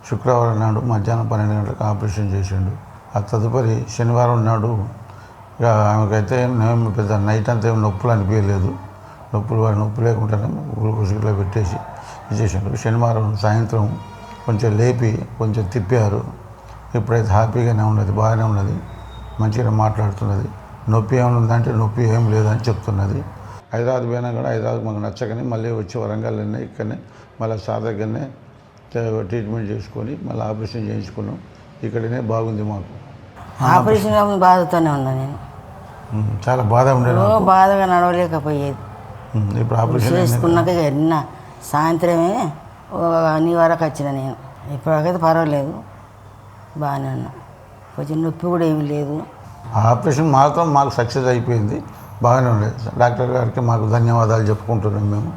శుక్రవారం నాడు మధ్యాహ్నం 12 గంటలకు ఆపరేషన్ చేసిండు. ఆ తదుపరి శనివారం నాడు ఇక ఆమెకైతే పెద్ద నైట్ అంతా ఏం నొప్పులు అనిపించలేదు. నొప్పి లేకుండానే గ్లూకోజ్ ఇట్లా పెట్టేసి ఇచ్చేసిండు. శనివారం సాయంత్రం కొంచెం లేపి కొంచెం తిప్పారు. ఇప్పుడైతే హ్యాపీగానే ఉన్నది, బాగానే ఉన్నది, మంచిగా మాట్లాడుతున్నది. నొప్పి ఏమైనా ఉందంటే నొప్పి ఏం లేదని చెప్తున్నది. హైదరాబాద్ పోయినా కూడా హైదరాబాద్ మాకు నచ్చకని మళ్ళీ వచ్చి వరంగల్లోనే ఇక్కడనే మళ్ళీ సార్ దగ్గరనే ట్రీట్మెంట్ చేసుకొని మళ్ళీ ఆపరేషన్ చేయించుకున్నాం. ఇక్కడనే బాగుంది మాకు. ఆపరేషన్ బాధతోనే ఉన్నా నేను. చాలా బాధ ఉండేది, బాధగా నడవలేకపోయేది. ఇప్పుడు ఆపరేషన్ చేసుకున్నాక నిన్న సాయంత్రమే అన్ని వరకు వచ్చిన నేను. ఇప్పటికైతే పర్వాలేదు, బాగానే ఉన్నా. కొంచెం నొప్పి కూడా ఏమి లేదు. ఆపరేషన్ మాత్రం మాకు సక్సెస్ అయిపోయింది, బాగానే ఉండేది. డాక్టర్ గారికి మాకు ధన్యవాదాలు చెప్పుకుంటున్నాం మేము.